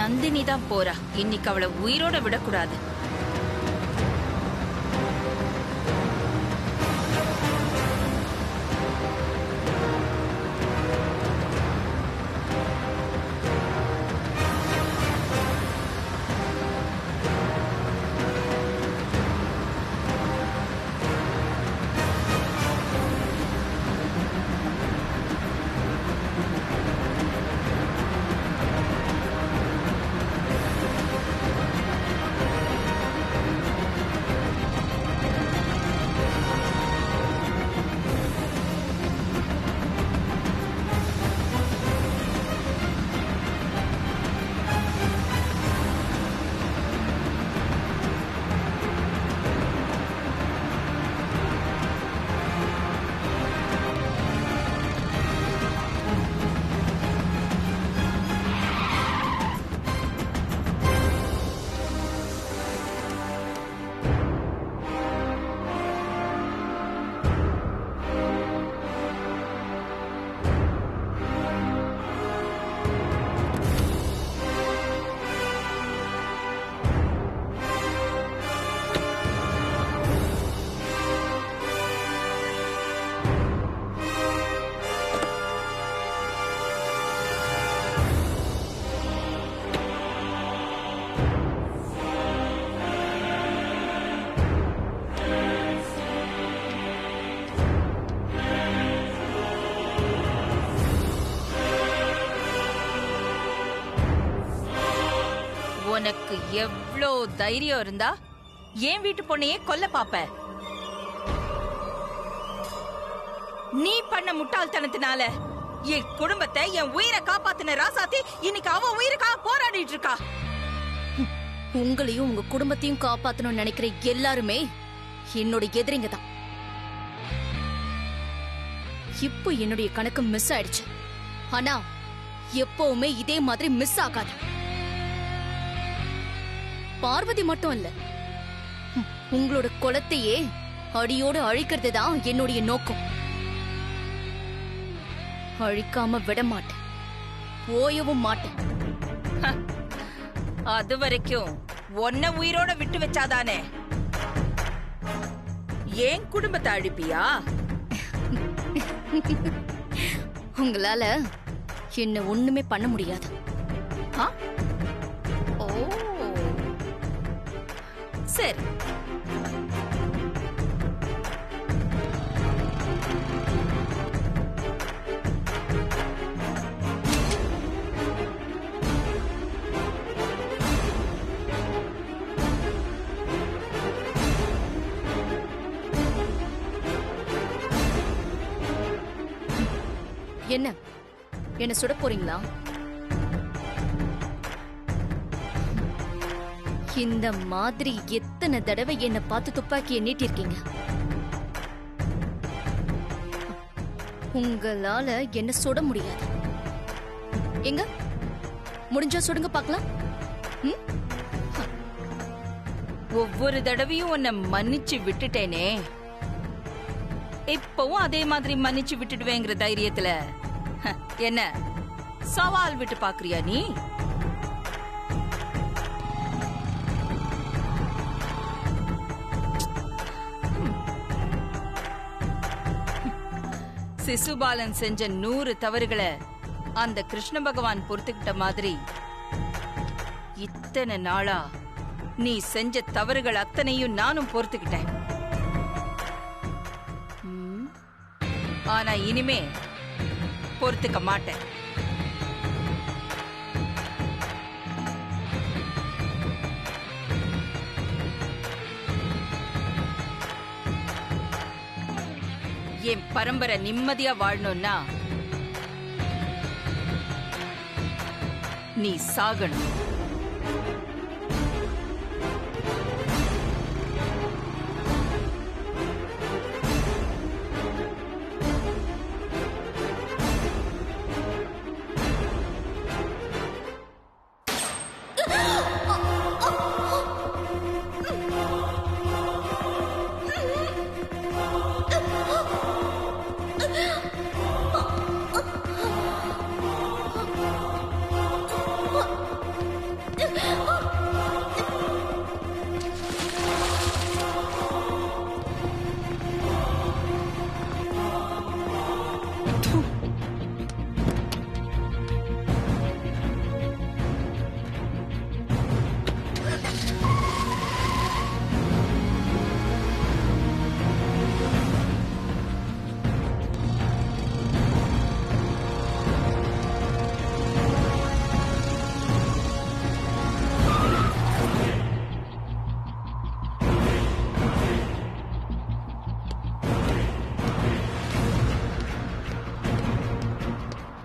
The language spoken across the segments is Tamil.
நந்தினி தான் போறா. இன்னைக்கு அவளை உயிரோட விடக்கூடாது. உனக்கு எவ்ளோ தைரியம் இருந்தா என் வீட்டு பொண்ணையே கொல்ல பாப்ப? நீ பண்ண முட்டாள்தனத்தினால என் குடும்பத்தை, என் உயிரை காப்பாத்தின ராசாத்தி இன்னைக்கு அவ உயிருக்காக போராடிட்டு இருக்கா. உங்களையும் உங்க குடும்பத்தையும் காப்பாத்தணும்னு நினைக்கிற எல்லாருமே என்னோட எதிரிங்க தான். இப்போ என்னுடைய கணக்கு மிஸ் ஆயிடுச்சு. ஆனா எப்பவுமே இதே மாதிரி மிஸ் ஆகாது. பார்வதி மட்டும் இல்ல, உங்களோட குலத்தையே அடியோடு அழிக்கிறது தான் என்னுடைய நோக்கம். அழிக்காம விட மாட்டேன், போயவும் மாட்டேன். அது வரைக்கும் ஒன்ன உயிரோட விட்டு வச்சாதானே ஏன் குடும்பத்தை அழிப்பியா? உங்களால என்ன ஒண்ணுமே பண்ண முடியாது. ஓ சரி, என்ன சுட போறீங்களா? இந்த மாதிரி எத்தனை தடவை என்ன பார்த்து துப்பாக்கியை நீட்டிருக்கீங்க. உங்களால என்ன சுட முடியாது. எங்க முடிஞ்சா சுடுங்க பாக்கலாம். ஒவ்வொரு தடவையும் உன்னை மன்னிச்சு விட்டுட்டேனே, இப்பவும் அதே மாதிரி மன்னிச்சு விட்டுடுவேங்கிற தைரியத்துல என்ன சவால் விட்டு பாக்குறியா நீ? சிசுபாலன் செஞ்ச 100 தவறுகளை அந்த கிருஷ்ண பகவான் பொறுத்துக்கிட்ட மாதிரி இத்தனை நாளா நீ செஞ்ச தவறுகள் அத்தனையும் நானும் பொறுத்துக்கிட்டேன். ஆனா இனிமே பொறுத்துக்க மாட்டேன். என் பரம்பரை நிம்மதியா வாழணும்னா நீ சாகணும்.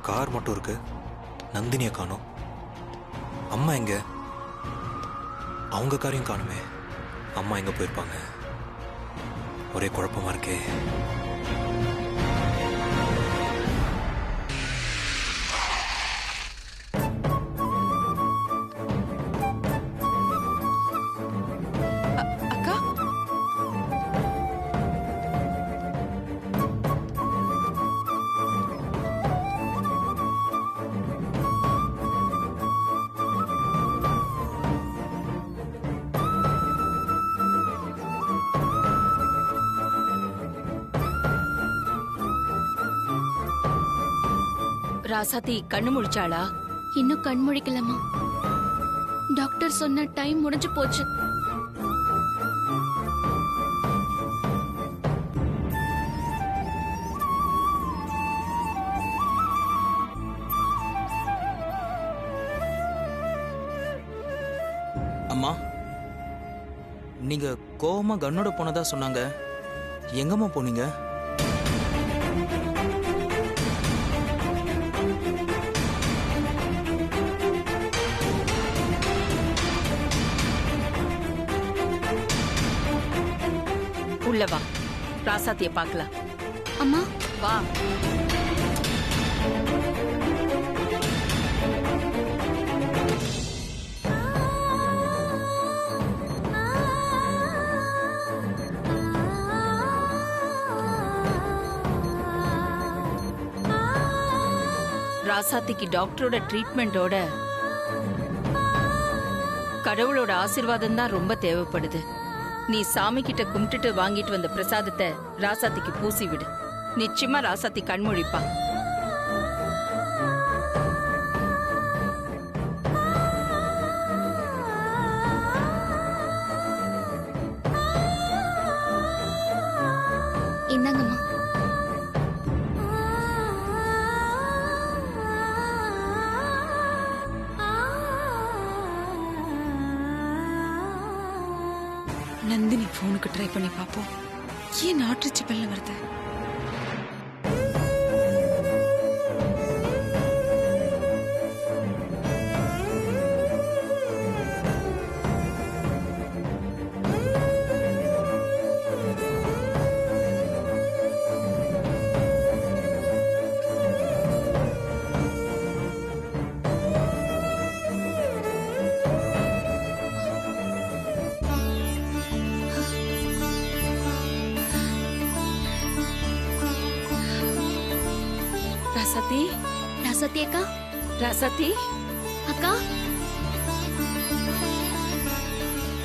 கார் மட்டும் இருக்கு, நந்தினியை காணோம். அம்மா எங்க? அவங்க காரையும் காணுமே. அம்மா எங்க போயிருப்பாங்க? ஒரே குழப்பமா இருக்கே. அக்கா, ராசாத்தி கண்ணு முழிச்சாளா? இன்னும் கண் முழிக்கலம்மா. டாக்டர் சொன்ன டைம் முடிஞ்சு போச்சு. அம்மா, நீங்க கோவமா கண்ணோட போனதா சொன்னாங்க. எங்கம்மா போனீங்க? உள்ள வா, ராசாத்திய பார்க்கலாம். அம்மா, வா. ராசாத்திக்கு டாக்டரோட ட்ரீட்மெண்டோட கடவுளோட ஆசீர்வாதம் தான் ரொம்ப தேவைப்படுது. நீ சாமி கிட்ட கும்பிட்டுட்டு வாங்கிட்டு வந்த பிரசாதத்தை ராசாத்திக்கு பூசி விடு. நிச்சயமா ராசாத்தி கண்மொழிப்பா. இந்தாங்கம்மா. நந்தினி போனுக்கு ட்ரை பண்ணி பாப்போம். ஏன் நாட்டுச்சு பல்ல வருது? ராசாத்தி, ராசாத்தி அக்கா. ராசாத்தி, அக்கா,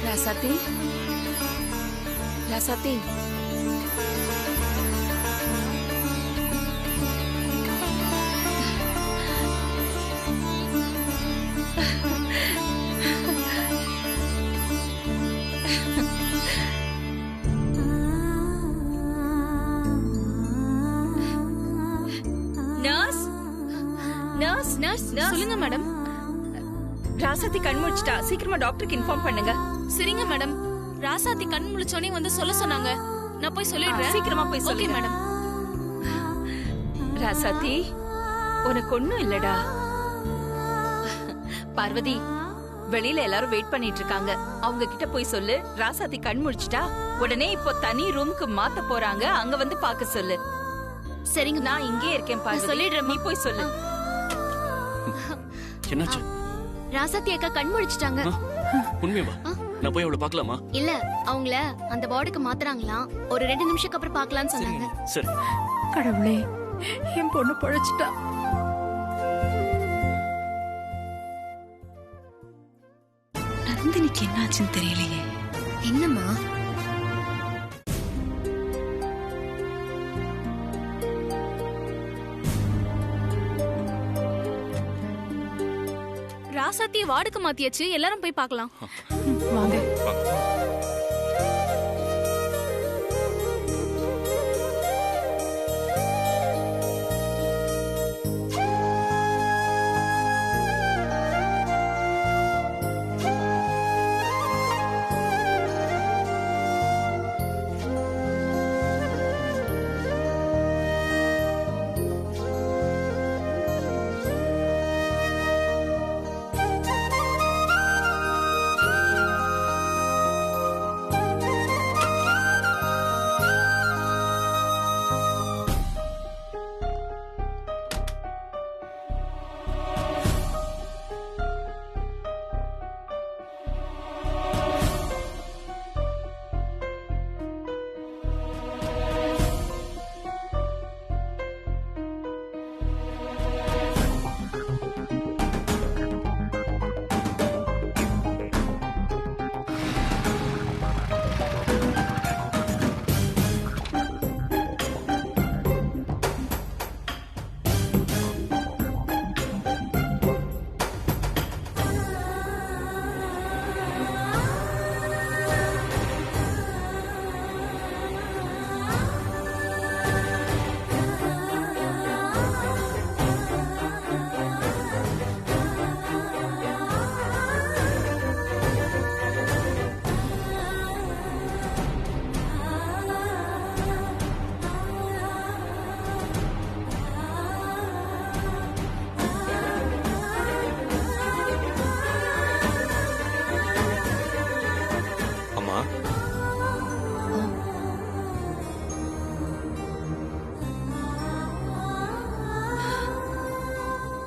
ராசாத்தி, ராசாத்தி. நர்ஸ் சொல்லுங்க மேடம். ராசாத்தி கண் முழிச்சிட்டா, சீக்கிரமா டாக்டருக்கு இன்ஃபார்ம் பண்ணுங்க. சரிங்க மேடம். ராசாத்தி கண் முழிச்சோனே வந்து சொல்ல சொன்னாங்க. நான் போய் சொல்லிடுறேன். சீக்கிரமா போய் ஓகே மேடம். ராசாத்தி, உனக்கு ஒண்ணும் இல்லடா. பார்வதி, வெளியில எல்லாரும் வெயிட் பண்ணிட்டு இருக்காங்க. அவங்க கிட்ட போய் சொல்லு ராசாத்தி கண் முழிச்சிட்டா உடனே இப்போ தனி ரூமுக்கு மாத்த போறாங்க, அங்க வந்து பாக்க சொல்லு. சரிங்க, நான் இங்கே இருக்கேன் பார்வதி. சொல்லிடுறேன். நீ போய் சொல்லு. என்னாச்சு? ராசாத்தி அக்கா கண் முழிச்சிட்டாங்க. உண்மையா? நான் போய் அவளை பார்க்கலாமா? இல்ல, அவங்கள அந்த வார்டுக்கு மாத்துறாங்களாம். ஒரு 2 நிமிஷத்துக்கு அப்புறம் பார்க்கலாம்னு சொன்னாங்க. சரி. கடவுளே, என் பொண்ணு பொழைச்சிட்டா. நந்தினிக்கு என்னாச்சுன்னு தெரியலையே. என்னம்மா? ராசாத்திய வார்டுக்கு மாத்தியாச்சு, எல்லாரும் போய் பார்க்கலாம். வாங்க.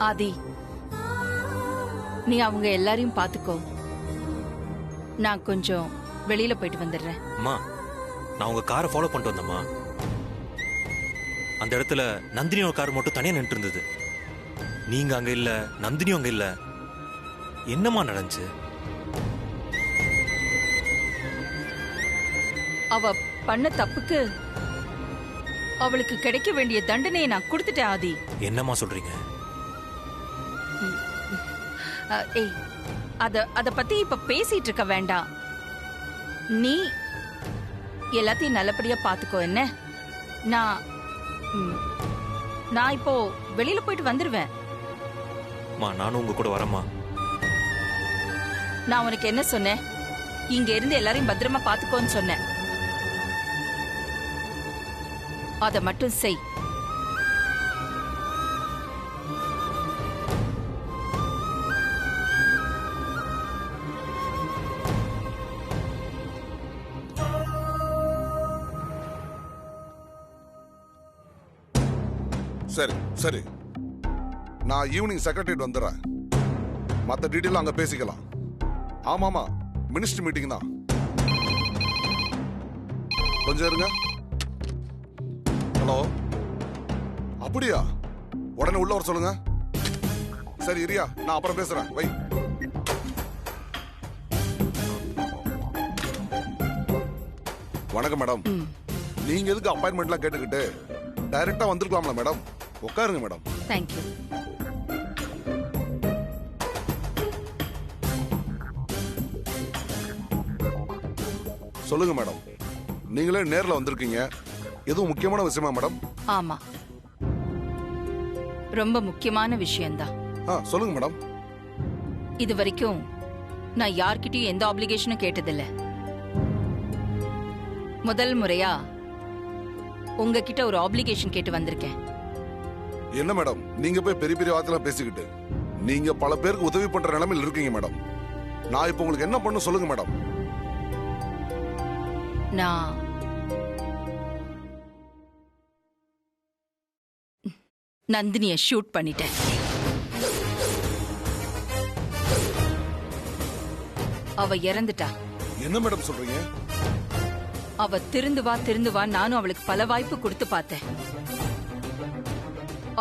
ஆதி, நீ அவங்க எல்லாரையும் பாத்துக்கோ. நான் கொஞ்சம் வெளியில போயிட்டு வந்துடுறேன். அம்மா, நான் உங்க காரை ஃபாலோ பண்ணிட்டு வந்தேம்மா. அந்த இடத்துல நந்தினியோட கார் மட்டும் தனியா நின்று இருந்தது. நீங்க அங்க இல்ல, நந்தினியும் அங்க இல்ல. என்னம்மா நடந்துச்சு? அவ பண்ண தப்புக்கு அவளுக்கு கிடைக்க வேண்டிய தண்டனையை நான் கொடுத்துட்டேன் ஆதி. என்னம்மா சொல்றீங்க? ஏய், அத பத்தி இப்ப பேசிட்டு இருக்க வேண்டாம். நீ எல்லாத்தையும் நல்லபடியா பாத்துக்கோ. என்ன, நான் இப்போ வெளியில போயிட்டு வந்துருவேன். நானும் உங்க கூட வரேம்மா. நான் உனக்கு என்ன சொன்னேன்? இங்க இருந்து எல்லாரையும் பத்திரமா பாத்துக்கோன்னு சொன்னேன். அத மட்டும் செய். சரி சரி, நான் ஈவினிங் செக்ரட்டரியேட் வந்துடுறேன். மற்ற டீட்டெயில் அங்க பேசிக்கலாம். ஆமாமா, மினிஸ்டர் மீட்டிங் தான். கொஞ்சம் இருங்க. ஹலோ, அப்படியா? உடனே உள்ள வர சொல்லுங்க. சரி இரியா, நான் அப்புறம் பேசுறேன். வை. வணக்கம் மேடம். நீங்க எதுக்கு அப்பாயின்மெண்ட்லாம் கேட்டுக்கிட்டு டைரக்டா வந்திருக்கலாம்ல மேடம்? உட்காருங்க மேடம். தேங்க்யூ. சொல்லுங்க மேடம், நீங்களே நேர்ல வந்திருக்கீங்க. எதுவும் முக்கியமான விஷயமா மேடம்? ஆமா, ரொம்ப முக்கியமான விஷயம்தான். சொல்லுங்க மேடம். இது வரைக்கும் நான் யார்கிட்டயும் எந்த ஆப்ளிகேஷனும் கேட்டதில்ல. முதல் முறையா உங்ககிட்ட ஒரு ஆப்ளிகேஷன் கேட்டு வந்திருக்கேன். என்ன மேடம், நீங்க போய் பெரிய பெரிய வார்த்தைலாம் பேசிக்கிட்டு நீங்க பல பேருக்கு உதவி பண்ற நிலைமையில் இருக்கீங்க மேடம். நான் இப்போ உங்களுக்கு என்ன பண்ண சொல்லுங்க மேடம். நான் நந்தினிய ஷூட் பண்ணிட்டேன். அவ இறந்துட்டா. என்ன மேடம் சொல்றீங்க? அவ திருந்து வா நானும் அவளுக்கு பல வாய்ப்பு கொடுத்து பார்த்தேன்.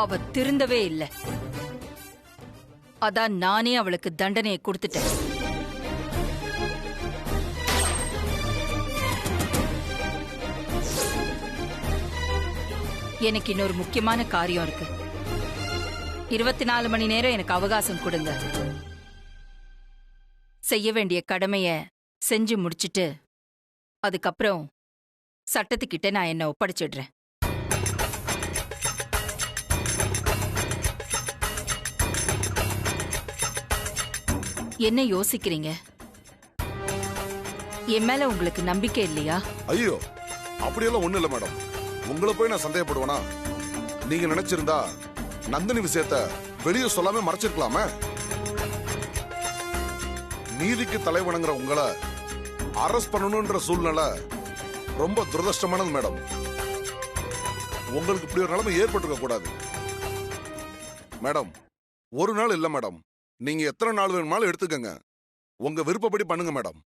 அவ திருந்தவே இல்ல. அதான் நானே அவளுக்கு தண்டனையை கொடுத்துட்டேன். எனக்கு இன்னொரு முக்கியமான காரியம் இருக்கு. 24 மணி நேரம் எனக்கு அவகாசம் கொடுங்க. செய்ய வேண்டிய கடமைய செஞ்சு முடிச்சிட்டு அதுக்கப்புறம் சட்டத்துக்கிட்ட நான் என்ன ஒப்படைச்சிடுறேன். என்ன யோசிக்கிறீங்க? என் மேல உங்களுக்கு நம்பிக்கை இல்லையா? ஐயோ, அப்படியெல்லாம் ஒண்ணு இல்ல மேடம். உங்களை போய் நான் சந்தேகப்படுவேனா? நீங்க நினைச்சிருந்தா நந்தினி விஷயத்த வெளியே சொல்லாம மறைச்சிருக்கலாமே. நீதிக்கு தலைவணங்குற உங்களை அரெஸ்ட் பண்ணணும்ன்ற சூழ்நிலை ரொம்ப துரதிருஷ்டமானது மேடம். உங்களுக்கு இப்படி ஒரு நிலைமை ஏற்பட்டிருக்க கூடாது மேடம். ஒரு நாள் இல்ல மேடம், நீங்க எத்தனை நாள் வேணுமாலும் எடுத்துக்கங்க. உங்க விருப்பப்படி பண்ணுங்க மேடம்.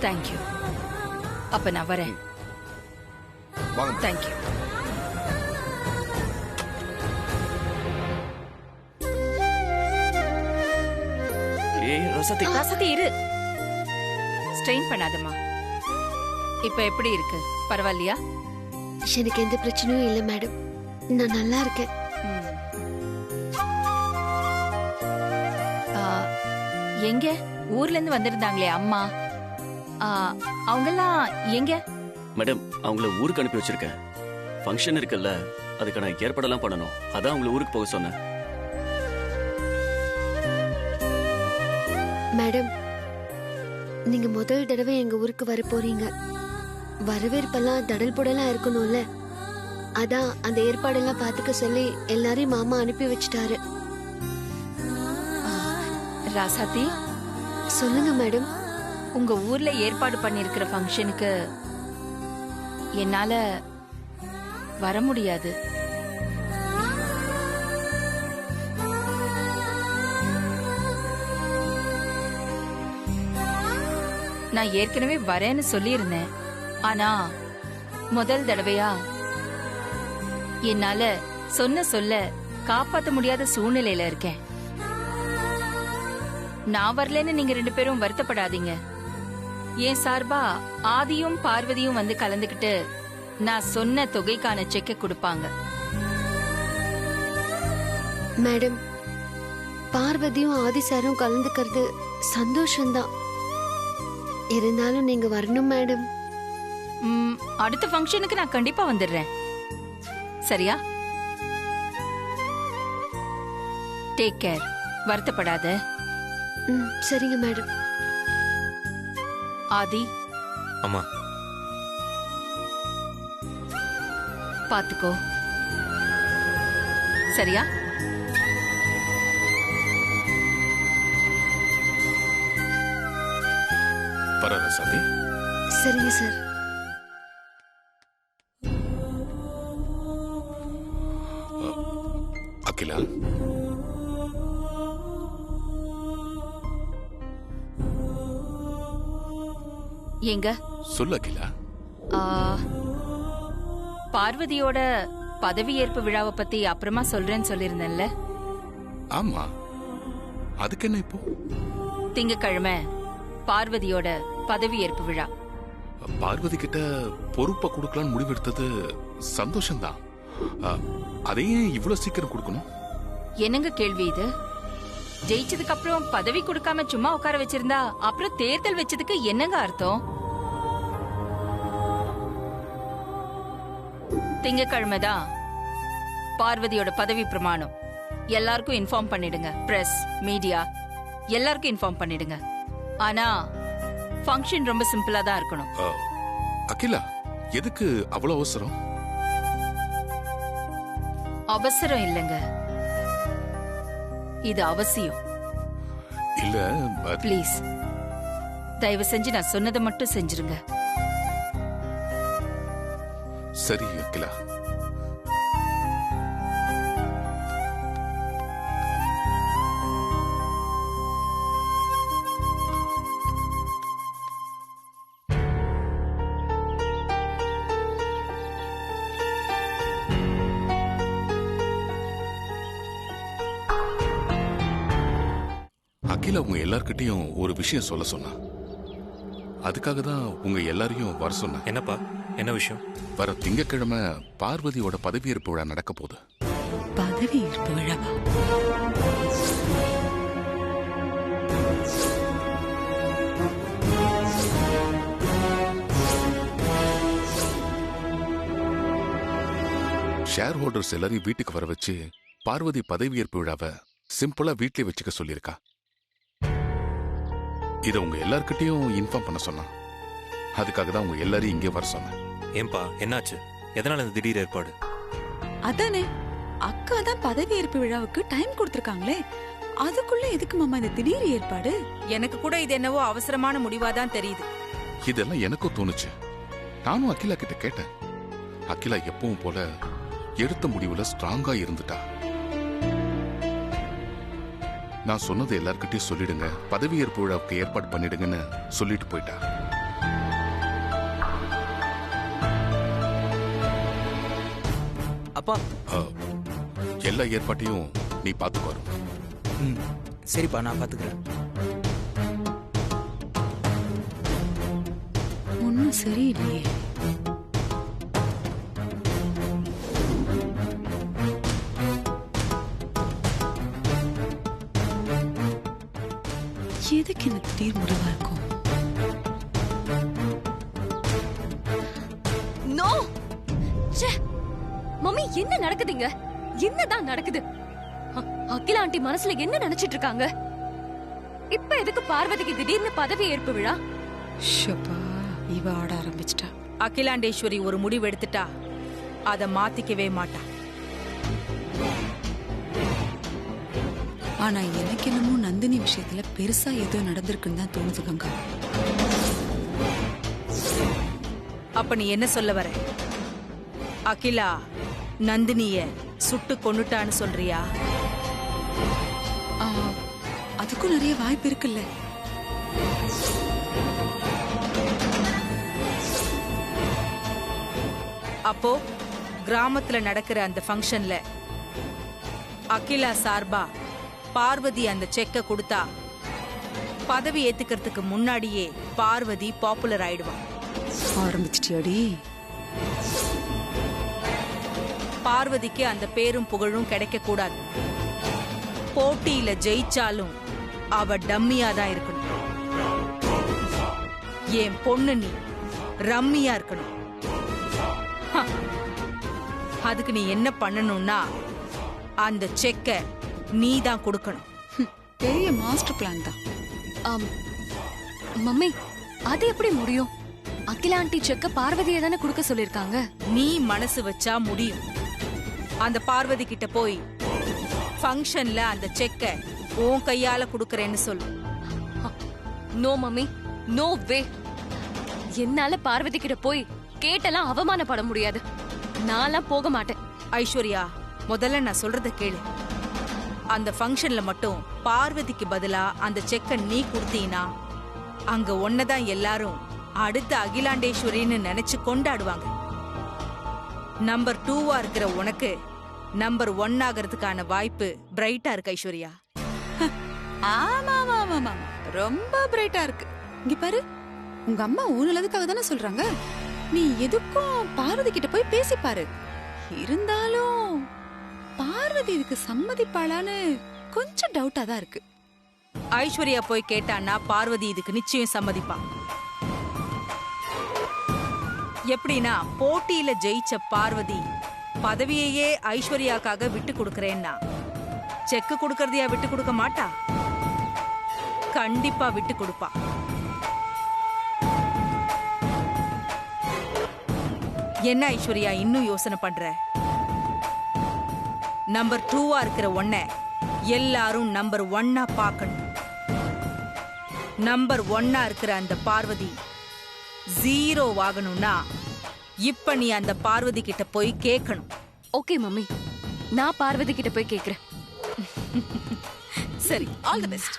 தேங்க்யூ. அப்ப நான் வரேன். வாங்க. தேங்க்யூ. ஏய் ரசதி, ராசாத்தி இரு. ஸ்ட்ரெயின் பண்ணாதம்மா. இப்ப எப்படி இருக்கு? பரவாயில்லையா? எனக்கு எந்த பிரச்சனையும் இல்லை மேடம். நான் நல்லா இருக்கேன். எங்க ஊர்ல இருந்து வந்திருந்தாங்களே அம்மா, அவங்கெல்லாம் எங்க? மேடம் அவங்கள ஊருக்கு அனுப்பி வச்சிருக்கேன். ஃபங்க்ஷன் இருக்குல்ல, அதுக்கான ஏற்பாடெல்லாம் பண்ணணும். அதான் அவங்கள ஊருக்கு போக சொன்னேன். மேடம், நீங்க முதல் தடவை எங்க ஊருக்கு வர போறீங்க. வரவேற்பெல்லாம் தடல் புடலா இருக்கணும்ல, அதான் அந்த ஏற்பாடெல்லாம் பாத்துக்க சொல்லி எல்லாரையும் மாமா அனுப்பி வச்சிட்டாரு. ராசாத்தி, சொல்லுங்க மேடம். உங்க ஊர்ல ஏற்பாடு பண்ணிருக்கிற ஃபங்க்ஷனுக்கு என்னால வர முடியாது. நான் ஏற்கனவே வரேன்னு சொல்லியிருந்தேன். ஆனா முதல் தடவையா என்னால சொன்ன சொல்ல காப்பாத்த முடியாத சூழ்நிலையில இருக்கேன். நான் வரலன்னு நீங்க 2 பேரும் வருத்தப்படாதீங்க. என் சார்பா ஆதியும் பார்வதியும் வந்து கலந்துக்கிட்டு நான் சொன்ன தொகைக்கான செக்கை கொடுப்பாங்க. மேடம், பார்வதியும் ஆதிசாரும் கலந்துக்கிறது சந்தோஷம்தான். இருந்தாலும் நீங்க வரணும் மேடம். அடுத்த ஃபங்க்ஷனுக்கு நான் கண்டிப்பா வந்துடுறேன். சரியா? Take care. வருத்தப்படாத. சரிங்க மேடம். ஆதி, அம்மா பாத்துக்கோ. சரியா? பரவாயில்ல சாமி. சரிங்க சார். அகிலா, எங்க சொல்லு அகிலா. பார்வதியோட பதவியேற்பு விழாவை பத்தி அப்புறமா சொல்றேன்னு சொல்லியிருந்தேன்ல. ஆமா, அதுக்கு என்ன இப்போ? திங்கக்கிழமை பார்வதியோட பதவியேற்பு விழா. பார்வதி கிட்ட பொறுப்பை கொடுக்கலான்னு முடிவெடுத்தது சந்தோஷம்தான். அதையே இவ்வளவு சீக்கிரம் கொடுக்கணும்? என்னங்க கேள்வி இது? ஜெயிச்சதுக்கு அப்புறம் பதவி கொடுக்காம சும்மா உட்கார வச்சிருந்தா அப்புறம் தேர்தல் வச்சதுக்கு என்னங்க அர்த்தம்? திங்கக்கிழமைதான் பார்வதியோட பதவி பிரமாணம். எல்லாருக்கும் இன்ஃபார்ம் பண்ணிடுங்க. பிரஸ், மீடியா எல்லாருக்கும் இன்ஃபார்ம் பண்ணிடுங்க. ஆனா ஃபங்க்ஷன் ரொம்ப சிம்பிளா தான் இருக்கணும். அகிலா, எதுக்கு அவ்வளவு அவசரம்? அவசரம் இல்லைங்க, இது அவசியம். இல்ல ப்ளீஸ், தயவு செஞ்சு நான் சொன்னதை மட்டும் செஞ்சிருங்க. சரி அகிலா. அகிலா உங்க எல்லார்கிட்டையும் ஒரு விஷயம் சொல்ல சொன்னா. அதுக்காக தான் உங்க எல்லாரையும் வர சொன்னேன். என்னப்பா, என்ன விஷயம்? வர திங்கட்கிழமை பார்வதியோட பதவியேற்பு விழா நடக்க போகுது. பதவியேற்பு விழாவா? ஷேர் ஹோல்டர்ஸ் எல்லாரையும் வீட்டுக்கு வர வச்சு பார்வதி பதவியேற்பு விழாவை சிம்பிளா வீட்லயே வச்சுக்க சொல்லியிருக்கா. இதை உங்க எல்லார்கிட்டயும் இன்ஃபார்ம் பண்ண சொன்னா. அதுக்காக தான் உங்க எல்லாரையும் இங்கே வர சொன்னேன். ஏன்பா என்னாச்சு? எதனால இந்த திடீர் ஏற்பாடு? அதானே அக்கா தான் பதவியேற்பு விழாவுக்கு டைம் கொடுத்திருக்காங்களே, அதுக்குள்ள எதுக்கு மாமா இந்த திடீர் ஏற்பாடு? எனக்கு கூட இது என்னவோ அவசரமான முடிவாதான் தெரியுது. இதெல்லாம் எனக்கும் தோணுச்சு. நானும் அகிலா கிட்ட கேட்டேன். அகிலா எப்பவும் போல எடுத்த முடிவுல ஸ்ட்ராங்கா இருந்துட்டா. நான் சொன்னதை எல்லார்கிட்டயும் சொல்லிடுங்க, பதவியேற்பு விழாவுக்கு ஏற்பாடு பண்ணிடுங்கன்னு சொல்லிட்டு போயிட்டா. அப்பா. எல்லா ஏற்பாட்டையும் நீ பாத்துக்கோ. சரிப்பா, நான் பாத்துக்கிறேன். ஒன்னும் சரியில்லையே. எதுக்கு இந்த திடீர் முடிவா இருக்கும்? நோ. மம்மி, என்ன நடக்குதுங்க? என்னதான் நடக்குது? அகிலா ஆண்டி மனசுல என்ன நினைச்சிட்டு இருக்காங்க? இப்ப எதுக்கு பார்வதிக்கு திடீர்னு பதவி ஏற்பு விழா? ஷப்பா, இவ ஆட ஆரம்பிச்சிட்டா. அகிலாண்டேஸ்வரி ஒரு முடிவு எடுத்துட்டா, அதை மாத்திக்கவே மாட்டா. ஆனா எனக்கு என்னமோ நந்தினி விஷயத்துல பெருசா ஏதோ நடந்திருக்குன்னு தான் தோணுது கங்கா. அப்ப நீ என்ன சொல்ல வர? அகிலா நந்தினிய சுட்டு கொன்னுட்டான்னு சொல்றியா? அதுக்கும் நிறைய வாய்ப்பு இருக்குல்ல. அப்போ கிராமத்துல நடக்கிற அந்த ஃபங்க்ஷன்ல அகிலா சார்பா பார்வதி அந்த செக்க கொடுத்தா பதவி ஏத்துக்கிறதுக்கு முன்னாடியே பார்வதி பாப்புலர் ஆயிடுவான். ஆரம்பிச்சிட்டியாடி? பார்வதிக்கு அந்த பேரும் புகழும் கிடைக்க கூடாது. போட்டியில ஜெயிச்சாலும் அவ டம்மியா தான் இருக்கணும். என் பொண்ணு நீ ரம்மியா இருக்கணும். அதுக்கு நீ என்ன பண்ணணும்னா அந்த செக்க நீ தான் கொடுக்கணும். பெரிய மாஸ்டர் பிளான் தான். மம்மி, அது எப்படி முடியும்? அகிலா ஆண்டி செக்க பார்வதியை தானே கொடுக்க சொல்லிருக்காங்க. நீ மனசு வச்சா முடியும். அந்த பார்வதி கிட்ட போய் ஃபங்க்ஷன்ல அந்த செக்க உன் கையால குடுக்கறேன்னு சொல்லு. No mummy, no way. என்னால பார்வதி கிட்ட போய் கேட்டெல்லாம் அவமானப்பட முடியாது. நான்லாம் போக மாட்டேன். ஐஸ்வர்யா, முதல்ல நான் சொல்றத கேளு. அந்த ஃபங்க்ஷன்ல மட்டும் பார்வதிக்கு பதிலா அந்த செக்க நீ கொடுத்தீனா அங்க ஒன்னதான் எல்லாரும் அடுத்த அகிலாண்டேஸ்வரின்னு நினைச்சு கொண்டாடுவாங்க. நம்பர் 2வா இருக்கிற உனக்கு நம்பர் 1 ஆகிறதுக்கான வாய்ப்பு பிரைட்டா இருக்கு ஐஸ்வர்யா. ஆமா ஆமா ஆமா, ரொம்ப பிரைட்டா இருக்கு. இங்க பாரு, உங்க அம்மா ஊனலதுக்காக தானே சொல்றாங்க. நீ எதுக்கும் பார்வதி கிட்ட போய் பேசி பாரு. இருந்தாலும் பார்வதி இதுக்கு சம்மதிப்பாளான்னு கொஞ்சம் டவுட்டா தான் இருக்கு. ஐஸ்வர்யா போய் கேட்டான்னா பார்வதி இதுக்கு நிச்சயம் சம்மதிப்பான். எப்படின்னா, போட்டியில ஜெயிச்ச பார்வதி பதவியையே ஐஸ்வர்யாக்காக விட்டு கொடுக்கறேன்னா செக்கு கொடுக்கறதையா விட்டு கொடுக்க மாட்டா? கண்டிப்பா விட்டு கொடுப்பா. என்ன ஐஸ்வர்யா இன்னும் யோசனை பண்ற? நம்பர் 2வா இருக்கிற ஒன்ன எல்லாரும் நம்பர் 1ஆ பார்க்கணும். நம்பர் 1ஆ இருக்கிற அந்த பார்வதி 0 ஆகணும்னா இப்ப நீ அந்த பார்வதி கிட்ட போய் கேட்கணும். ஓகே மம்மி, நான் பார்வதி கிட்ட போய் கேக்குறேன். சரி, ஆல் தி பெஸ்ட்.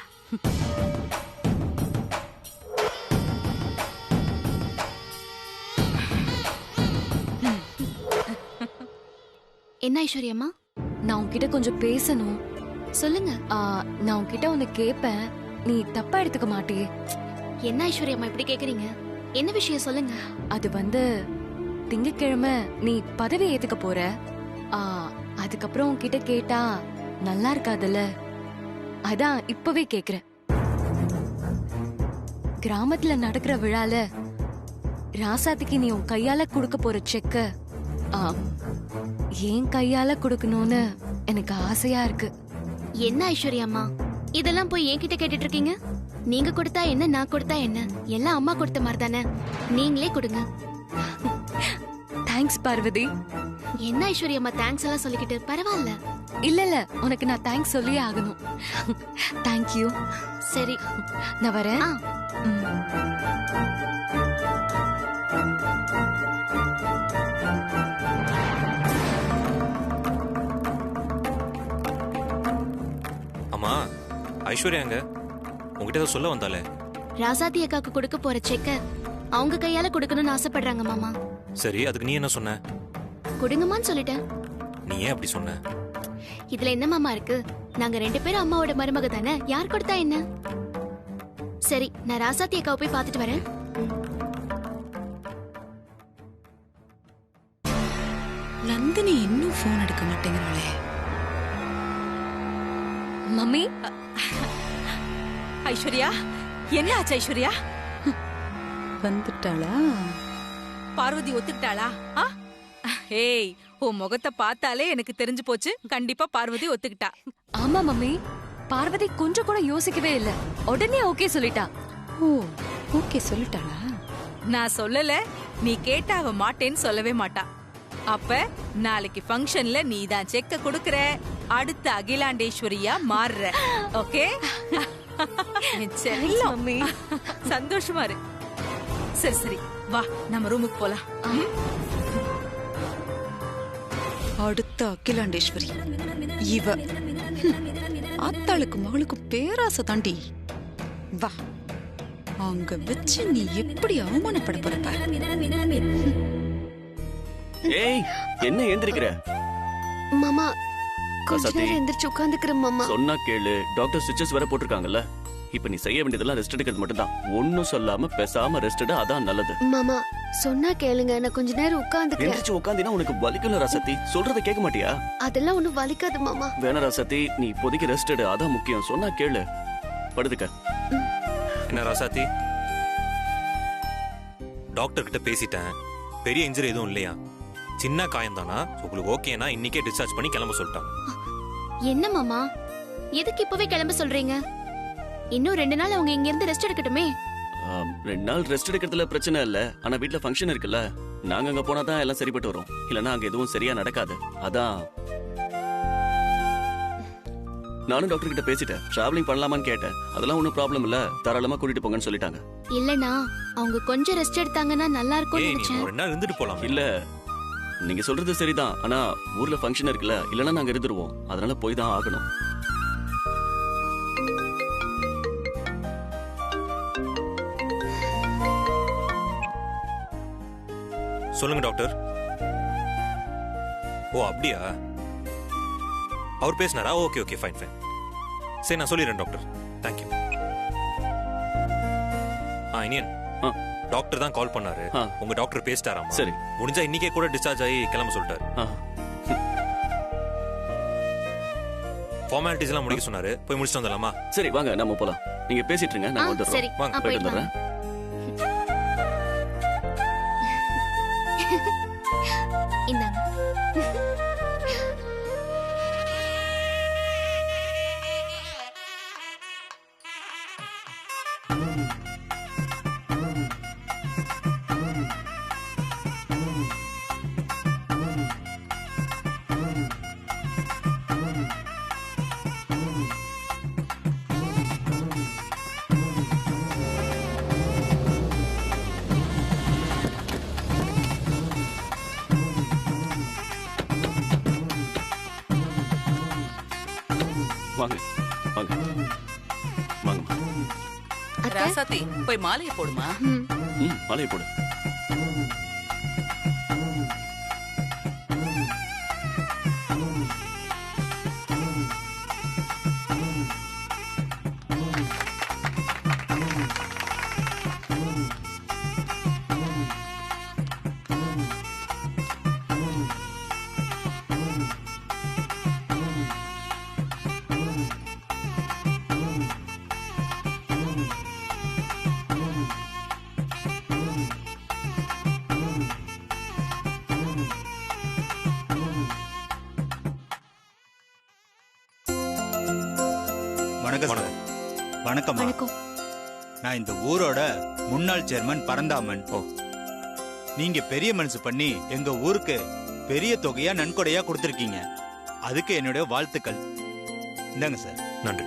என்ன ஐஸ்வர்யம்மா? நான் உன்கிட்ட கொஞ்சம் பேசணும். சொல்லுங்க. நான் உன்கிட்ட ஒன்னு கேட்பேன், நீ தப்பா எடுத்துக்க மாட்டியே? என்ன ஐஸ்வர்யம்மா இப்படி கேக்குறீங்க? என்ன விஷயம் சொல்லுங்க. அது திங்கட்கிழமை நீ பதவி ஏத்துக்க போற. அதுக்கப்புறம் உன்கிட்ட கேட்டா நல்லா இருக்காதுல்ல, அதான் இப்பவே கேக்குறேன். கிராமத்துல நடக்கிற விழால ராசாத்துக்கு நீ உன் கையால குடுக்க போற செக்க என் கையால கொடுக்கணும்னு எனக்கு ஆசையா இருக்கு. என்ன ஐஸ்வர்யா அம்மா இதெல்லாம் போய் என்கிட்ட கேட்டுட்டு இருக்கீங்க? நீங்க கொடுத்தா என்ன, நான் கொடுத்தா என்ன, எல்லாம் அம்மா கொடுத்த மாதிரி தானே. நீங்களே கொடுங்க. தேங்க்ஸ் பார்வதி. என்ன ஐஸ்வர்யா அம்மா தேங்க்ஸ் எல்லாம் சொல்லிக்கிட்டு? பரவாயில்ல. இல்ல உனக்கு நான் தேங்க்ஸ் சொல்லியே ஆகணும். தேங்க்யூ. சரி நான் வரேன். அம்மா ஐஸ்வர்யா எங்க? உங்ககிட்ட ஏதோ சொல்ல வந்தாலே. ராசாத்தி அக்காக்கு கொடுக்க போற செக்க அவங்க கையால கொடுக்கணும்னு ஆசைப்படுறாங்க மாமா. சரி, அதுக்கு நீ என்ன சொன்ன? கொடுங்கம்மான்னு சொல்லிட்டேன். நீ ஏன் அப்படி சொன்ன? இதுல என்ன மாமா இருக்கு? நாங்க 2 பேரும் அம்மாவோட மருமக தானே, யார் கொடுத்தா என்ன? சரி, நான் ராசாத்தி அக்காவை போய் பார்த்துட்டு வரேன். நந்தினி இன்னும் போன் எடுக்க மாட்டேங்கிறாளே. மம்மி. ஐஸ்வர்யா, என்ன ஆச்சு ஐஸ்வர்யா? வந்துட்டாளா? பார்வதி ஒத்துக்கிட்டாளா? ஏய், உன் முகத்தை பார்த்தாலே எனக்கு தெரிஞ்சு போச்சு, கண்டிப்பா பார்வதி ஒத்துக்கிட்டா. ஆமா மம்மி, பார்வதி கொஞ்சம் கூட யோசிக்கவே இல்ல, உடனே ஓகே சொல்லிட்டா. ஓ, ஓகே சொல்லிட்டாளா? நான் சொல்லல, நீ கேட்டா அவ மாட்டேன்னு சொல்லவே மாட்டா. அப்ப நாளைக்கு ஃபங்க்ஷன்ல நீ தான் செக்க கொடுக்கற, அடுத்த அகிலாண்டேஸ்வரியா மாறுற. ஓகே? மம்மி சந்தோஷமா இரு. சரி சரி, வா நம்ம ரூமுக்கு போலாம். அடுத்த அகிலாண்டேஸ்வரி இவ. ஆத்தாளுக்கு மகளுக்கு பேராசை தாண்டி. வா, அங்க வச்சு நீ எப்படி அவமானப்பட போறப்ப. ஏய், என்ன எந்திரிக்கிற? மாமா கொஞ்ச ராசாத்தி. நேரம் எந்திரிச்சு உட்காந்துக்கிறேன் மாமா. சொன்னா கேளு, டாக்டர் ஸ்டிச்சஸ் வேற போட்டிருக்காங்கல்ல. இப்ப நீ செய்ய வேண்டியதெல்லாம் ரெஸ்ட் எடுக்கிறது மட்டும்தான். ஒன்னும் சொல்லாம பேசாம ரெஸ்ட் எடு, அதான் நல்லது. மாமா சொன்னா கேளுங்க, நான் கொஞ்ச நேரம் உட்காந்துக்கிறேன். எந்திரிச்சு உட்காந்தினா உனக்கு வலிக்கல ராசத்தி. சொல்றத கேட்க மாட்டியா? அதெல்லாம் ஒண்ணும் வலிக்காது மாமா. வேணா ராசத்தி, நீ இப்போதைக்கு ரெஸ்ட் எடு, அதான் முக்கியம். சொன்னா கேளு, படுத்துக்க. என்ன ராசாத்தி? டாக்டர் கிட்ட பேசிட்டேன், பெரிய இன்ஜுரி எதுவும் இல்லையா, சின்ன காயம் தானா. உங்களுக்கு ஓகேனா இன்னைக்கே டிஸ்சார்ஜ் பண்ணி கிளம்ப சொல்லிட்டாங்க. என்ன மாமா, எதுக்கு இப்பவே கிளம்ப சொல்றீங்க? இன்னும் 2 நாள் அவங்க இங்க இருந்து ரெஸ்ட் எடுக்கட்டுமே. 2 நாள் ரெஸ்ட் எடுக்கிறதுல பிரச்சனை இல்ல. ஆனா வீட்ல ஃபங்க்ஷன் இருக்குல்ல, நாங்க அங்க போனா தான் எல்லாம் சரிப்பட்டு வரும். இல்லனா அங்க எதுவும் சரியா நடக்காது. அதான் நானும் டாக்டர் கிட்ட பேசிட்டேன். டிராவலிங் பண்ணலாமான்னு கேட்டேன். அதெல்லாம் ஒன்றும் ப்ராப்ளம் இல்ல, தாராளமா கூட்டிட்டு போங்கன்னு சொல்லிட்டாங்க. இல்லனா அவங்க கொஞ்சம் ரெஸ்ட் எடுத்தாங்கன்னா நல்லா இருக்கும்னு ஏய், நீ நினைச்சேன். 2 நாள் இருந்துட்டு போலாம். இல்ல, நீங்க சொல்றது சரிதான். ஆனா ஊர்ல ஃபங்க்ஷன் இருக்குல்ல, இல்லனா நாங்க இருந்துருவோம். அதனால போய் தான் ஆகணும். சொல்லுங்க டாக்டர். ஓ அப்படியா? அவர் பேசினாரா? Okay okay, fine fine. சரி, நான் சொல்லிடுறேன் டாக்டர். தேங்க்யூ. இனியன், டாக்டர் தான் கால் பண்ணாரு. உங்க டாக்டர் பேசிட்டாராமா? சரி, முடிஞ்சா இன்னைக்கே கூட டிஸ்சார்ஜ் ஆகி கிளம்ப சொல்லிட்டாரு. ஃபார்மாலிட்டிஸ் எல்லாம் முடிக்க சொன்னாரு. போய் முடிச்சிட்டு வந்துடலாமா? சரி வாங்க, நம்ம போலாம். நீங்க பேசிட்டு இருங்க, நான் வந்துடுறோம். சரி, வாங்க, போயிட்டு வந்துடுறேன். இந்தாங்க. வாங்க வாங்க வாங்க. அத்தை, ராசாத்தி, போய் மாலையை போடுமா. மாலையை போடு. வணக்கம் சார். வணக்கம்மா. வணக்கம். நான் இந்த ஊரோட முன்னாள் சேர்மன் பரந்தாமன். நீங்க பெரிய மனசு பண்ணி எங்க ஊருக்கு பெரிய தொகையா நன்கொடையா கொடுத்திருக்கீங்க. அதுக்கு என்னுடைய வாழ்த்துக்கள். இந்தாங்க சார். நன்றி.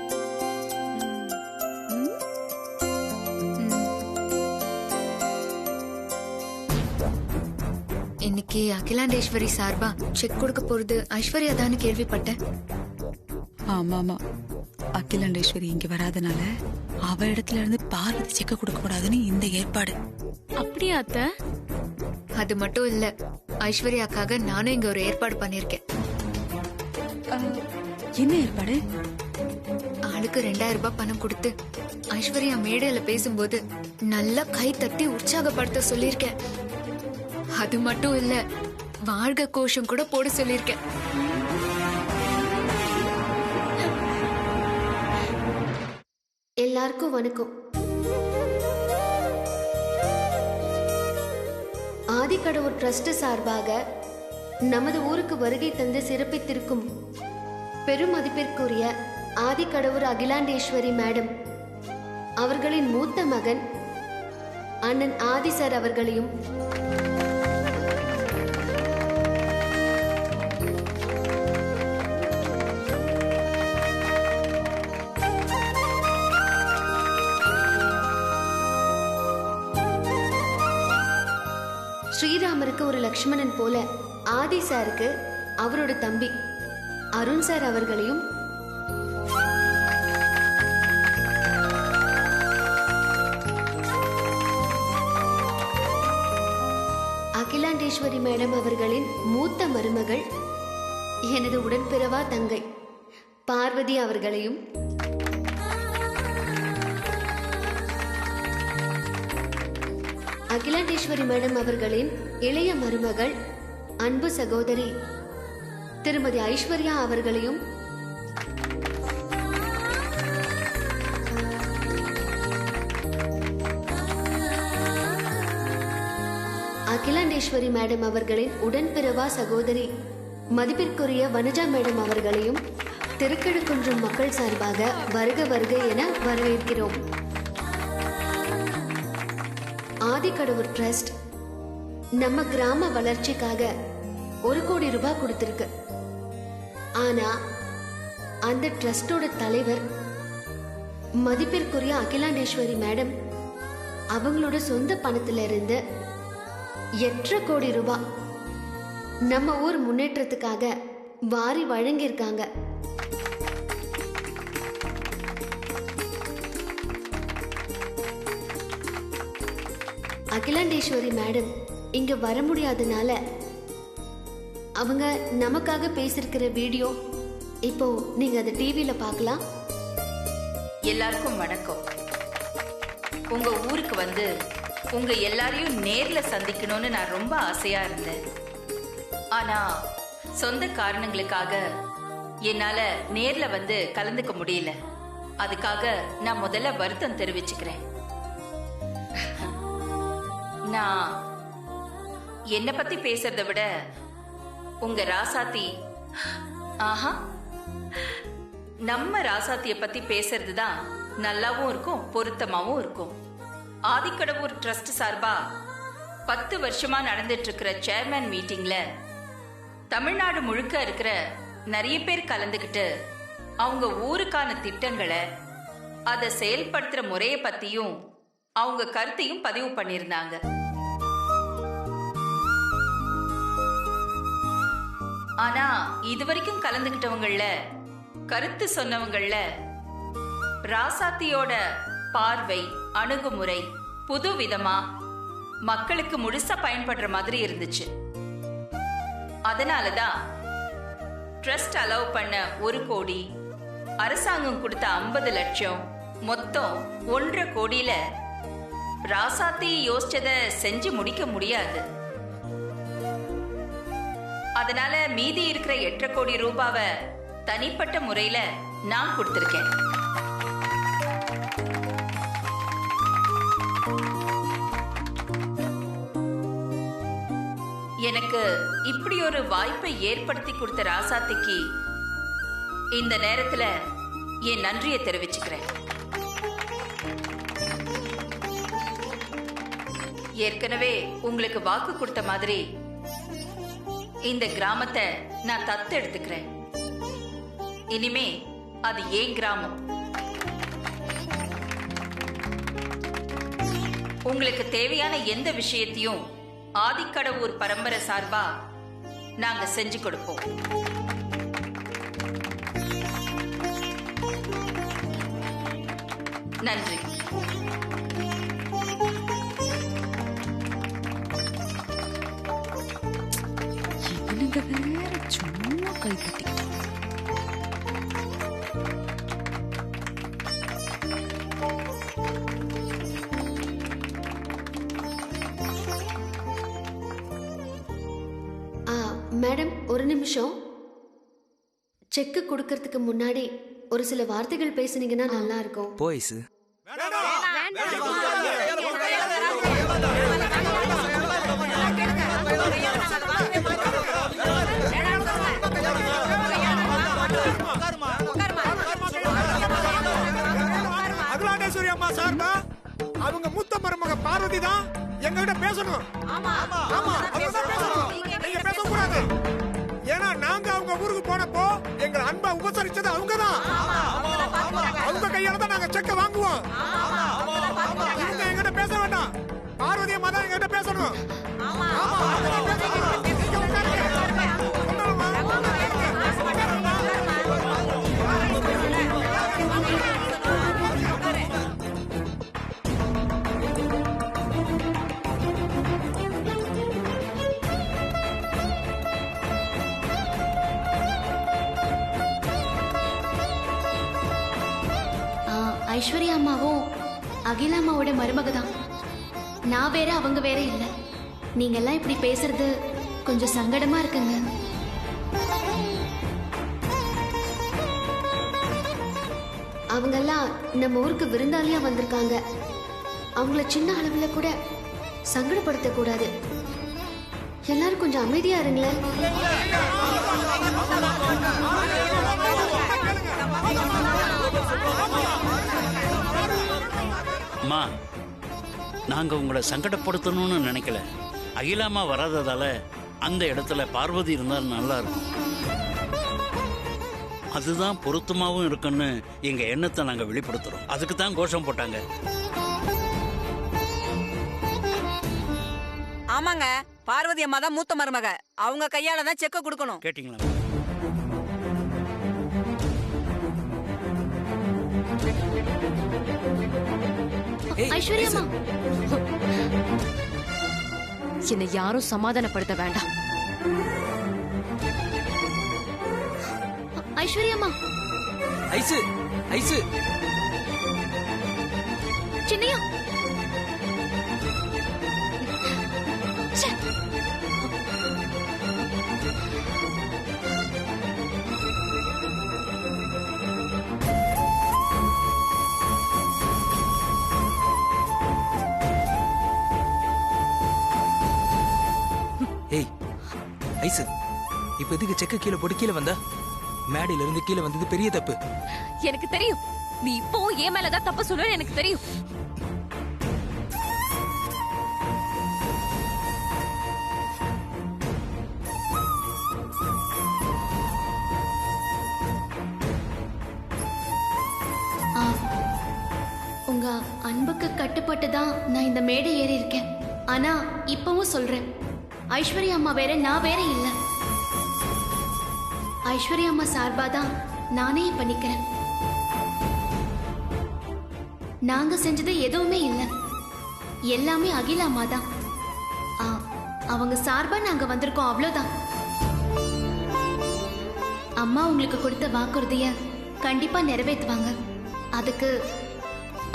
இன்னைக்கு அகிலாண்டேஸ்வரி சார்பா செக் கொடுக்க போறது ஐஸ்வர்யா தான் கேள்விப்பட்டேன். ஆமா ஆமா, அகிலாண்டேஸ்வரி இங்க வராதனால அவ இடத்துல இருந்து பார்வதி செக்க கொடுக்க கூடாதுன்னு இந்த ஏற்பாடு. அப்படியா அத்தை? அது மட்டும் இல்ல, ஐஸ்வர்யாக்காக நானும் இங்க ஒரு ஏற்பாடு பண்ணிருக்கேன். என்ன ஏற்பாடு? ஆளுக்கு 2000 ரூபாய் பணம் கொடுத்து ஐஸ்வர்யா மேடையில பேசும்போது நல்லா கை தட்டி உற்சாகப்படுத்த சொல்லிருக்கேன். அது மட்டும் இல்ல, வாழ்க கோஷம் கூட போட சொல்லிருக்கேன். எல்லாருக்கும் வணக்கம். ஆதிக்கடவுர் ட்ரஸ்ட் சார்பாக நமது ஊருக்கு வருகை தந்து சிறப்பித்திருக்கும் பெருமதிப்பிற்குரிய ஆதிக்கடவுர் அகிலாண்டேஸ்வரி மேடம் அவர்களின் மூத்த மகன் அண்ணன் ஆதி சார் அவர்களையும் ஸ்ரீராமருக்கு ஒரு லக்ஷ்மணன் போல ஆதி சாருக்கு அவரோட தம்பி அருண் சார் அவர்களையும் அகிலாண்டேஸ்வரி மேடம் அவர்களின் மூத்த மருமகள் எனது உடன்பிறவா தங்கை பார்வதி அவர்களையும் அகிலாண்டேஸ்வரி மேடம் அவர்களின் இளைய மருமகள் அன்பு சகோதரி திருமதி ஐஸ்வர்யா அவர்களையும் அகிலாண்டேஸ்வரி மேடம் அவர்களின் உடன்பிறவா சகோதரி மதிப்பிற்குரிய வனஜா மேடம் அவர்களையும் திருக்கழுக்குன்றம் மக்கள் சார்பாக வருக வருக என வரவேற்கிறோம். ஆதிக்கடவுர் ட்ரஸ்ட் நம்ம கிராம வளர்ச்சிக்காக 1 கோடி ரூபாய் கொடுத்திருக்கு. ஆனா அந்த ட்ரஸ்டோட தலைவர் மதிப்பிற்குரிய அகிலாண்டேஸ்வரி மேடம் அவங்களோட சொந்த பணத்துல இருந்து 8 கோடி ரூபாய் நம்ம ஊர் முன்னேற்றத்துக்காக வாரி வழங்கியிருக்காங்க. அகிலாண்டேஸ்வரி மேடம் இங்க வர முடியாதனால அவங்க நமக்காக பேசிருக்கிற வீடியோ இப்போ நீங்க அதை டிவியில பார்க்கலாம். எல்லாருக்கும் வணக்கம். உங்க ஊருக்கு வந்து உங்க எல்லாரையும் நேர்ல சந்திக்கணும்னு நான் ரொம்ப ஆசையா இருந்தேன். ஆனா சொந்த காரணங்களுக்காக என்னால நேர்ல வந்து கலந்துக்க முடியல. அதுக்காக நான் முதல்ல வருத்தம் தெரிவிச்சுக்கிறேன். நான் என்ன பத்தி பேசுறத விட உங்க ராசாத்தி, ஆஹா, நம்ம ராசாத்திய பத்தி பேசுறதுதான் நல்லாவும் இருக்கும், பொருத்தமாவும் இருக்கும். ஆதிக்கடவுர் ட்ரஸ்ட் சார்பா 10 வருஷமா நடந்துட்டு இருக்கிற சேர்மேன் மீட்டிங்ல தமிழ்நாடு முழுக்க இருக்கிற நிறைய பேர் கலந்துகிட்டு அவங்க ஊருக்கான திட்டங்களை அதை செயல்படுத்துற முறையை பத்தியும் அவங்க கருத்தையும் பதிவு பண்ணியிருந்தாங்க. ஆனா இதுவரைக்கும் கலந்துகிட்டவங்கள கருத்து சொன்னவங்கள ராசாத்தியோட பார்வை, அணுகுமுறை புது விதமா மக்களுக்கு முழுசா பயன்படுற மாதிரி இருந்துச்சு. அதனாலதான் ட்ரஸ்ட் அலோவ் பண்ண 1 கோடி, அரசாங்கம் கொடுத்த 50 லட்சம், மொத்தம் 1.5 கோடியில ராசாத்தி யோசிச்சத செஞ்சு முடிக்க முடியாது. அதனால மீதி இருக்கிற 8 கோடி ரூபாவை தனிப்பட்ட முறையில நான் கொடுத்திருக்கேன். எனக்கு இப்படி ஒரு வாய்ப்பை ஏற்படுத்தி கொடுத்த ராசாத்திக்கு இந்த நேரத்துல என் நன்றியை தெரிவிச்சுக்கிறேன். ஏற்கனவே உங்களுக்கு வாக்கு கொடுத்த மாதிரி இந்த கிராமத்தை நான் தத்து எடுத்துக்கிறேன். இனிமே அது ஏன் கிராமம். உங்களுக்கு தேவையான எந்த விஷயத்தையும் ஆதிக்கடவுர் பரம்பரை சார்பா நாங்க செஞ்சு கொடுப்போம். நன்றி. இவனுங்க வேற சும்மா கைப்பற்றி. மேடம் ஒரு நிமிஷம். செக் கொடுக்கறதுக்கு முன்னாடி ஒரு சில வார்த்தைகள் பேசுனீங்கன்னா நல்லா இருக்கும். போய்ஸ் அகிலாண்டேஸ்வரி அம்மா சார்பா அவங்க மூத்த மருமக பார்வதி தான் எங்ககிட்ட பேசணும். ஆமா அவங்க தான் பேசணும். நீங்க பேசக்கூடாது. ஏன்னா நாங்க அவங்க ஊருக்கு போனப்போ எங்களை அன்பா உபசரிச்சது அவங்க தான். அவங்க கையால தான் நாங்க செக்க வாங்குவோம். இவங்க எங்கிட்ட பேச வேண்டாம். பார்வதி அம்மா தான் எங்கிட்ட பேசணும். ஐஸ்வர்யா அம்மாவும் அகிலா அம்மாவோட மருமக தான். நான் வேற அவங்க வேற இல்லை. நீங்க எல்லாம் இப்படி பேசுறது கொஞ்சம் சங்கடமா இருக்குங்க. அவங்கெல்லாம் நம்ம ஊருக்கு விருந்தாளியா வந்திருக்காங்க. அவங்கள சின்ன அளவுல கூட சங்கடப்படுத்த கூடாது. எல்லாரும் கொஞ்சம் அமைதியா இருங்களேன். அம்மா, நாங்க உங்களை சங்கடப்படுத்தணும்னு நினைக்கல. அகிலாமா வராததால அந்த இடத்துல பார்வதி இருந்தா நல்லா இருக்கும். அதுதான் பொருத்தமாவும் இருக்குன்னு எங்க எண்ணத்தை நாங்க வெளிப்படுத்துறோம். அதுக்கு தான் கோஷம் போட்டாங்க. ஆமாங்க, பார்வதி அம்மா தான் மூத்த மருமக. அவங்க கையால தான் செக்க கொடுக்கணும். கேட்டீங்களா? ஐஸ்வர்யா அம்மா, என்னை யாரும் சமாதானப்படுத்த வேண்டாம். ஐஸ்வர்யா அம்மா, ஐசு ஐசு சின்னையா, ஏய் ஐசு, இப்ப எதுக்கு செக்க கீழே போட்டு கீழே வந்தா? மேடையில இருந்து கீழே வந்தது பெரிய தப்பு. எனக்கு தெரியும். நீ இப்போ ஏன் மேலதான் தப்பு சொல்லுவேன்னு எனக்கு தெரியும். உங்க அன்புக்கு கட்டுப்பட்டு தான் நான் இந்த மேடை ஏறி இருக்கேன். ஆனா இப்பவும் சொல்றேன், ஐஸ்வர்யா அம்மா வேற, நான் வேற இல்ல. ஐஸ்வர்யா அம்மா சார்பா தான் நானே இப்ப நிக்கிறேன். நாங்க செஞ்சது எதுவுமே இல்ல, எல்லாமே அகிலா அம்மா தான். அவங்க சார்பா நாங்க வந்திருக்கோம், அவ்வளவுதான். அம்மா உங்களுக்கு கொடுத்த வாக்குறுதிய கண்டிப்பா நிறைவேற்றுவாங்க. அதுக்கு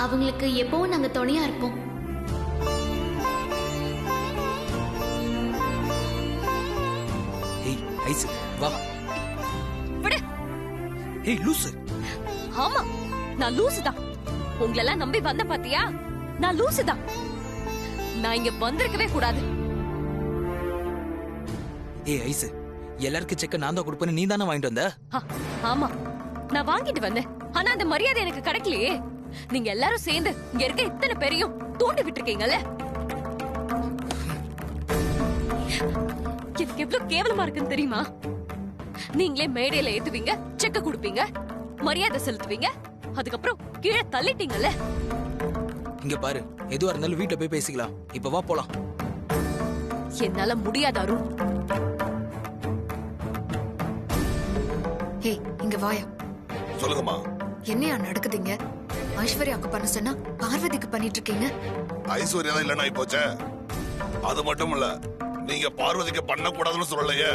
அவங்களுக்கு எப்பவும் நாங்க துணையா இருப்போம். ஏய் ஐசு வா. விடு. ஏய் லூசு. ஆமா, நான் லூசு தான். உங்களெல்லாம் நம்பி வந்த பாத்தியா? நான் லூசு தான். நான் இங்க வந்திருக்கவே கூடாது. ஏய் ஐசு, எல்லாருக்கும் செக்க நான் தான் கொடுப்பேன்னு நீ தானே வாங்கிட்டு வந்த? ஆமா, நான் வாங்கிட்டு வந்தேன். ஆனா அந்த மரியாதை எனக்கு கிடைக்கலையே. நீங்க எல்லாரும் சேர்ந்து இங்க இருக்க இத்தனை பேரையும் தூண்டி விட்டுருக்கீங்கல்ல. எனக்கு எவ்வளவு கேவலமா இருக்குன்னு தெரியுமா? நீங்களே மேடையில ஏத்துவீங்க, செக்க கொடுப்பீங்க, மரியாதை செலுத்துவீங்க, அதுக்கப்புறம் கீழே தள்ளிட்டீங்கல்ல. இங்க பாரு, எதுவா இருந்தாலும் வீட்டுல போய் பேசிக்கலாம். இப்ப வா போலாம். என்னால முடியாது அருண். ஹே, இங்க வாயா. சொல்லுங்கம்மா. என்னையா நடக்குதுங்க? ஐஸ்வர்யாக்கு பண்ண சொன்னா பார்வதிக்கு பண்ணிட்டு இருக்கீங்க. ஐஸ்வர்யா தான் இல்லைன்னா போச்சே. அது மட்டும் இல்ல, நீங்க பார்வதிக்கு பண்ண கூடாதுன்னு சொல்லலையே.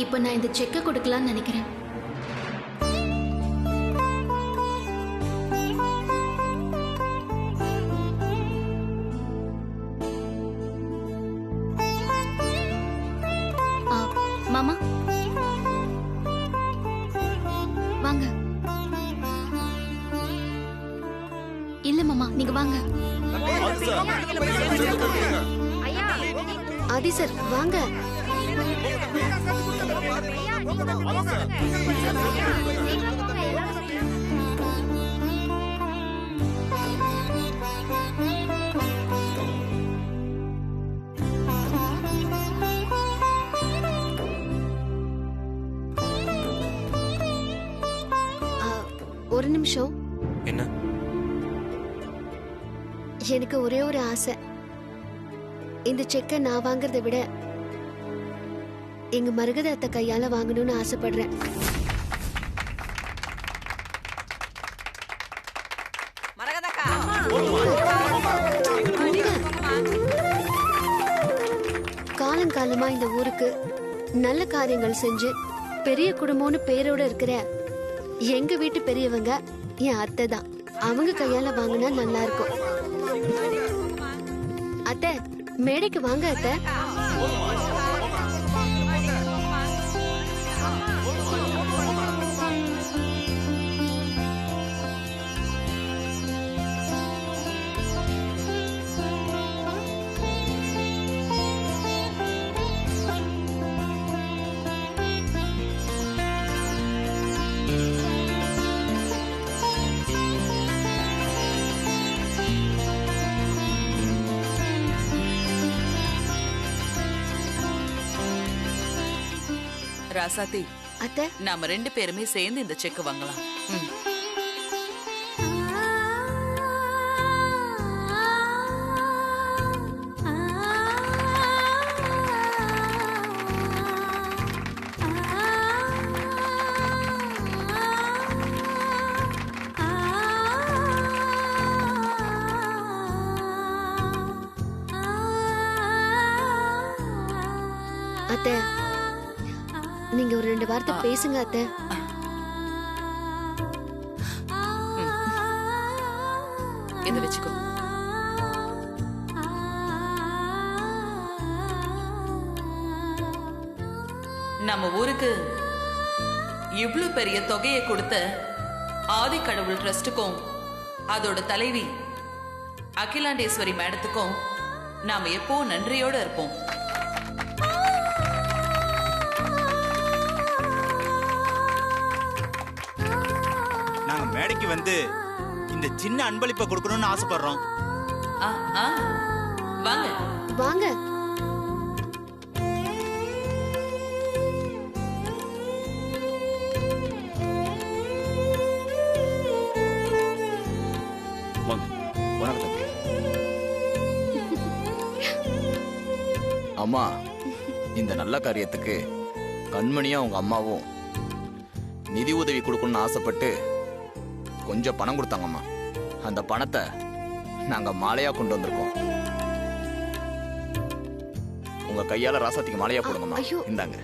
இப்ப நான் இந்த செக்கை கொடுக்கலாம்னு நினைக்கிறேன். மாமா வாங்க. இல்ல மாமா, நீங்க வாங்க. ஆதி சார் வாங்க. ஒரு நிமிஷம். என்ன? எனக்கு ஒரே ஒரு ஆசை. இந்த செக்கை நான் வாங்குறதை விட எங்க மரகத அத்தை கையால வாங்கணும்னு ஆசைப்படுறேன். காலங்காலமா இந்த ஊருக்கு நல்ல காரியங்கள் செஞ்சு பெரிய குடும்பம்னு பேரோட இருக்கிற எங்க வீட்டு பெரியவங்க என் அத்தை தான். அவங்க கையால வாங்கினா நல்லா இருக்கும். அத்தை, மேடைக்கு வாங்க அத்தை. ராசாத்தி, அத்தை, நாம 2 பேருமே சேர்ந்து இந்த செக் வாங்கலாம். அத்தை, நீங்க ஒரு 2 வார்த்தை பேசுங்க அத்தை. இதை வச்சுக்கோ. நம்ம ஊருக்கு இவ்ளோ பெரிய தொகையை கொடுத்த ஆதிக்கடவுள் ட்ரஸ்டுக்கும் அதோட தலைவி அகிலாண்டேஸ்வரி மேடத்துக்கும் நாம எப்பவும் நன்றியோட இருப்போம். நாங்க மேடைக்கு வந்து இந்த சின்ன அன்பளிப்பை கொடுக்கணும்னு ஆசைப்படுறோம். வாங்க வாங்க. அம்மா, இந்த நல்ல காரியத்துக்கு கண்மணியும் அவங்க அம்மாவும் நிதி உதவி கொடுக்கணும்னு ஆசைப்பட்டு கொஞ்சம் பணம் கொடுத்தாங்கம்மா. அந்த பணத்தை நாங்க மாலையா கொண்டு வந்திருக்கோம். உங்க கையால ராசாத்திக்கு மாலையா போடுங்கம்மா. இந்தாங்க.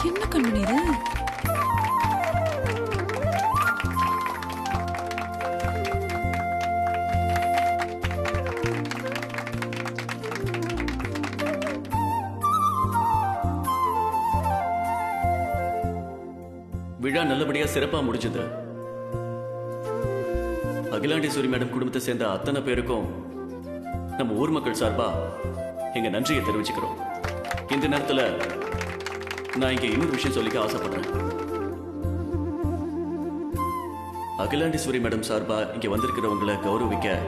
என்ன கண்மணி இது? விழா நல்லபடியா சிறப்பா முடிஞ்சது. அகிலாண்டேஸ்வரி மேடம் குடும்பத்தை சேர்ந்த அத்தனை பேருக்கும் நம்ம ஊர் மக்கள் சார்பா எங்க நன்றியை தெரிவிச்சுக்கிறோம். இந்த நேரத்துல நான் இங்க இன்னொரு விஷயம் சொல்லிக்க ஆசைப்படுறேன். அகிலாண்டேஸ்வரி மேடம் சார்பா இங்க வந்திருக்கிறவங்களை கௌரவிக்க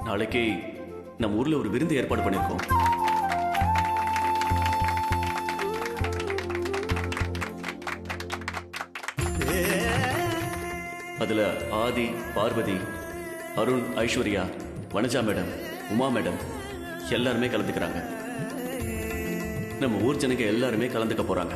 நாளைக்கு நம்ம ஊர்ல ஒரு விருந்து ஏற்பாடு பண்ணிருக்கோம். அதுல ஆதி, பார்வதி, அருண், ஐஸ்வர்யா, வனஜா மேடம், உமா மேடம் எல்லாருமே கலந்துக்கிறாங்க. நம்ம ஊர் ஜனங்க எல்லாருமே கலந்துக்க போறாங்க.